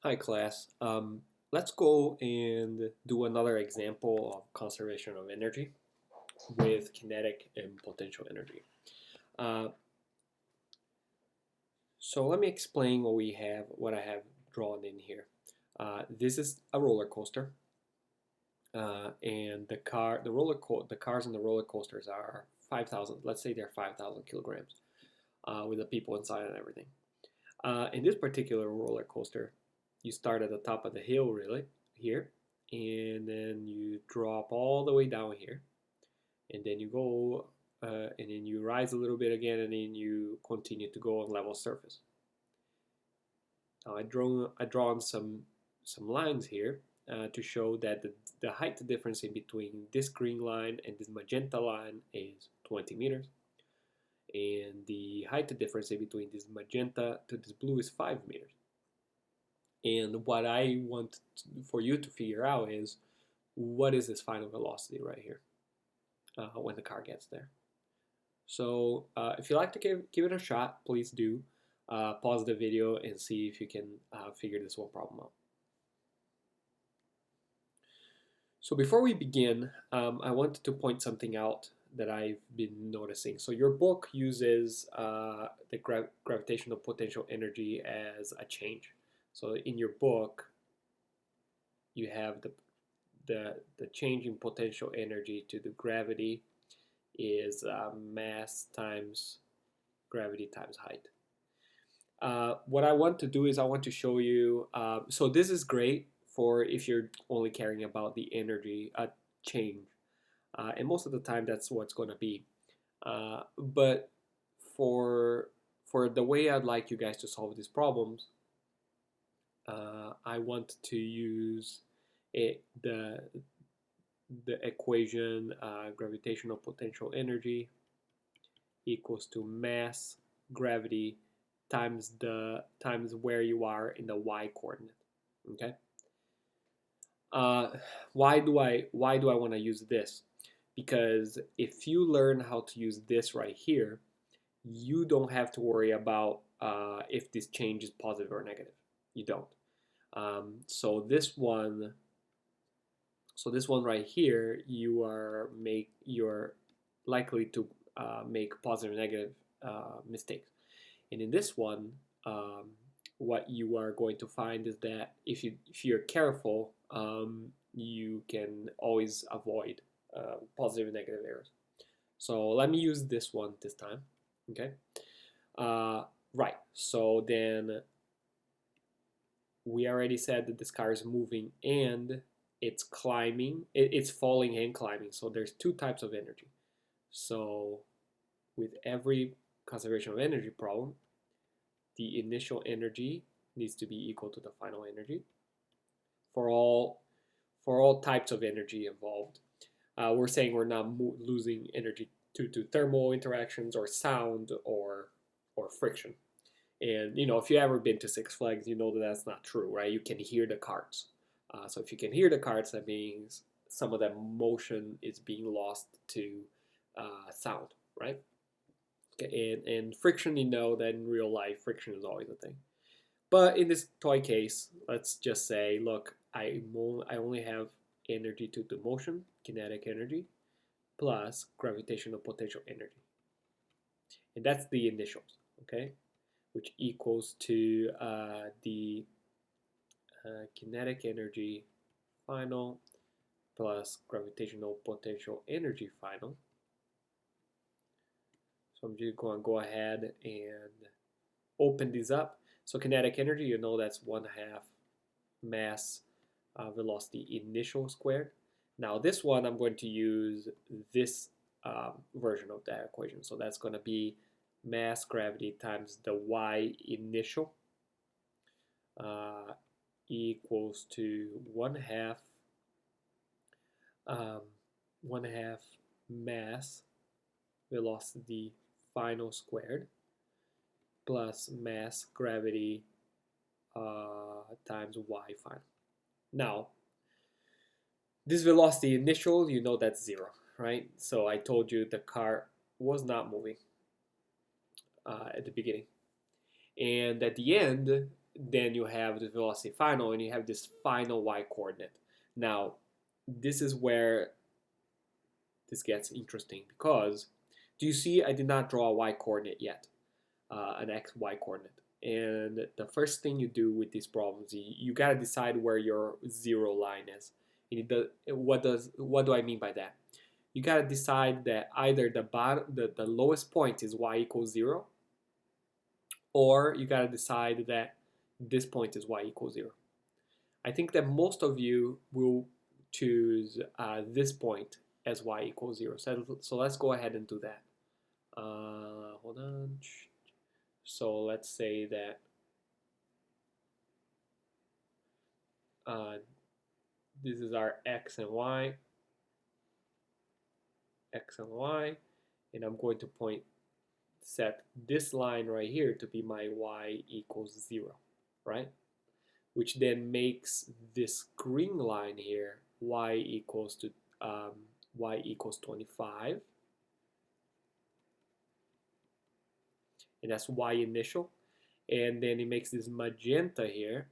Hi class. Let's go and do another example of conservation of energy with kinetic and potential energy. Uh, so let me explain what I have drawn in here. This is a roller coaster, and the cars on the roller coasters are 5,000. Let's say they're 5,000 kilograms, with the people inside and everything. In this particular roller coaster, you start at the top of the hill, really, here, and then you drop all the way down here, and then you go, and then you rise a little bit again, and then you continue to go on level surface. Now I drawn some lines here to show that the height difference in between this green line and this magenta line is 20 meters, and the height difference in between this magenta to this blue is 5 meters. And what I want for you to figure out is what is this final velocity right here when the car gets there. So if you like to give it a shot, please do. Pause the video and see if you can figure this one problem out. So before we begin, I wanted to point something out that I've been noticing. So your book uses the gravitational potential energy as a change. So in your book, you have the change in potential energy to the gravity is mass times gravity times height. What I want to do is I want to show you, so this is great for if you're only caring about the energy change. And most of the time that's what's going to be. But for the way I'd like you guys to solve these problems, I want to use the equation gravitational potential energy equals to mass gravity times where you are in the y coordinate. Okay. Why do I want to use this? Because if you learn how to use this right here, you don't have to worry about if this change is positive or negative. You don't. So this one right here, you're likely to make positive and negative mistakes. And in this one, what you are going to find is that if you're careful, you can always avoid positive and negative errors. So let me use this one this time. Okay. Right. So then we already said that this car is moving and it's climbing. It's falling and climbing. So there's two types of energy. So with every conservation of energy problem, the initial energy needs to be equal to the final energy for all types of energy involved. We're saying we're not losing energy to thermal interactions or sound or friction. And if you ever been to Six Flags, you know that that's not true, right? You can hear the carts. So if you can hear the carts, that means some of that motion is being lost to sound, right? Okay, and friction, you know that in real life, friction is always a thing. But in this toy case, let's just say, look, I only have energy to the motion, kinetic energy, plus gravitational potential energy. And that's the initials, okay? Which equals to the kinetic energy final plus gravitational potential energy final. So I'm just going to go ahead and open these up. So kinetic energy, you know that's 1/2 mass velocity initial squared. Now this one, I'm going to use this version of that equation. So that's going to be mass gravity times the y initial equals to 1/2 1/2 mass velocity final squared plus mass gravity times y final. Now, this velocity initial, you know that's 0, right? So I told you the car was not moving at the beginning. And at the end, then you have the velocity final, and you have this final y coordinate. Now, this is where this gets interesting, because do you see I did not draw a y coordinate yet, an x y coordinate. And the first thing you do with these problems, you got to decide where your zero line is. What do I mean by that? You got to decide that either the lowest point is y equals 0, or you got to decide that this point is y equals 0. I think that most of you will choose this point as y equals 0. So let's go ahead and do that. Hold on. So let's say that this is our x and y, and I'm going to set this line right here to be my y equals 0, right? Which then makes this green line here y equals 25, and that's y initial, and then it makes this magenta here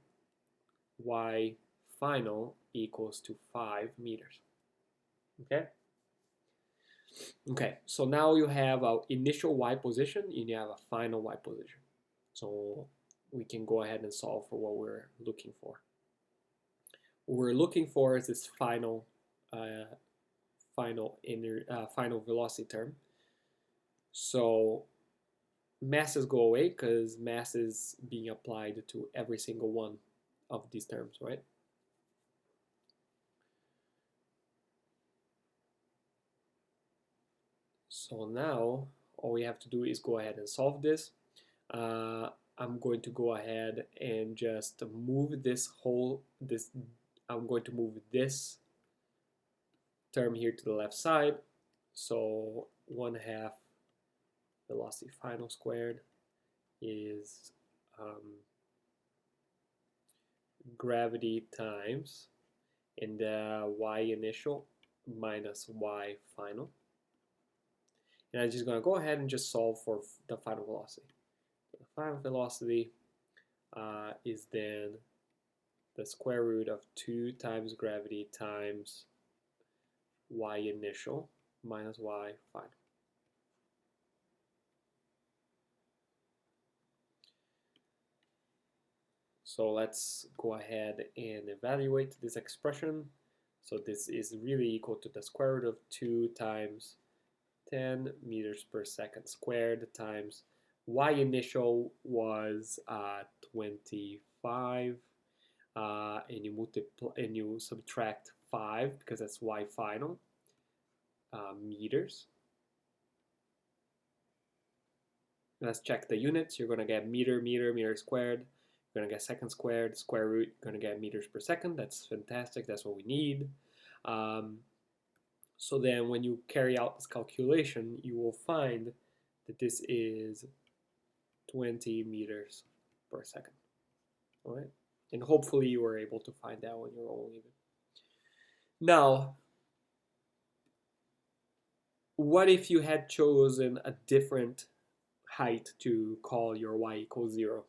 y final equals to 5 meters. Okay, so now you have an initial y position and you have a final y position. So we can go ahead and solve for what we're looking for. What we're looking for is this final velocity term. So masses go away because mass is being applied to every single one of these terms, right? So now all we have to do is go ahead and solve this. I'm going to go ahead and just move I'm going to move this term here to the left side. So 1/2 velocity final squared is gravity times and y initial minus y final. And I'm just going to go ahead and just solve for the final velocity. The final velocity is then the square root of 2 times gravity times y initial minus y final. So let's go ahead and evaluate this expression. So this is really equal to the square root of 2 times 10 meters per second squared times y initial was 25, and you subtract 5 because that's y final meters. Let's check the units. You're going to get meter squared. You're going to get second squared, square root. You're going to get meters per second. That's fantastic. That's what we need. So then when you carry out this calculation, you will find that this is 20 meters per second. All right? And hopefully you were able to find that on your own even. Now, what if you had chosen a different height to call your y equals 0?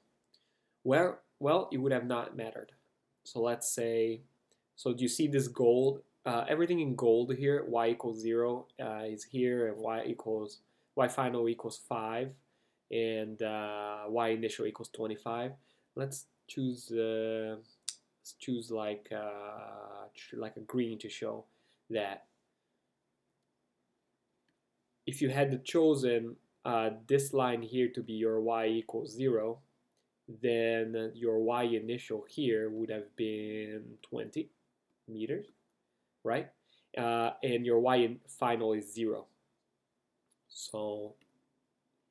Well, it would have not mattered. So let's say, so do you see this gold? Everything in gold here, y equals 0 is here, and y final equals 5, and y initial equals 25. Let's choose like a green to show that if you had chosen this line here to be your y equals 0, then your y initial here would have been 20 meters, right? And your y final is 0. So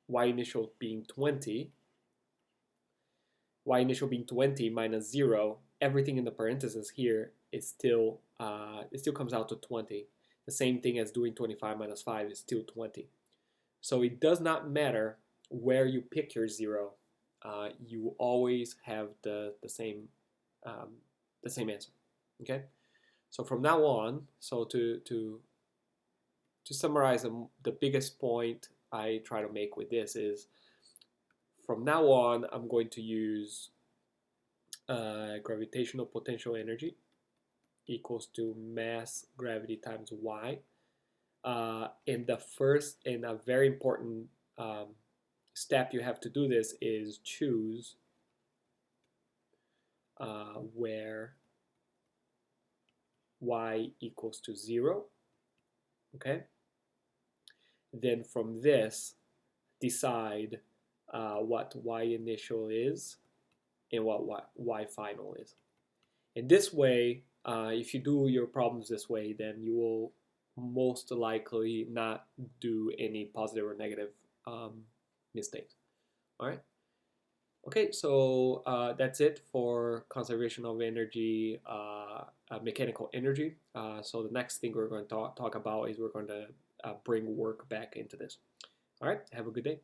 y initial being 20 minus 0, everything in the parentheses here is still, it still comes out to 20. The same thing as doing 25 minus 5 is still 20. So it does not matter where you pick your 0. You always have the same answer. Okay. So from now on, so to summarize, the biggest point I try to make with this is, from now on, I'm going to use gravitational potential energy equals to mass gravity times y. And the first and a very important step you have to do this is choose where y equals to 0. Okay. Then from this, decide what y initial is and what y final is. And this way, if you do your problems this way, then you will most likely not do any positive or negative mistakes. All right. Okay, so that's it for conservation of energy, mechanical energy. So the next thing we're going to talk about is we're going to bring work back into this. All right, have a good day.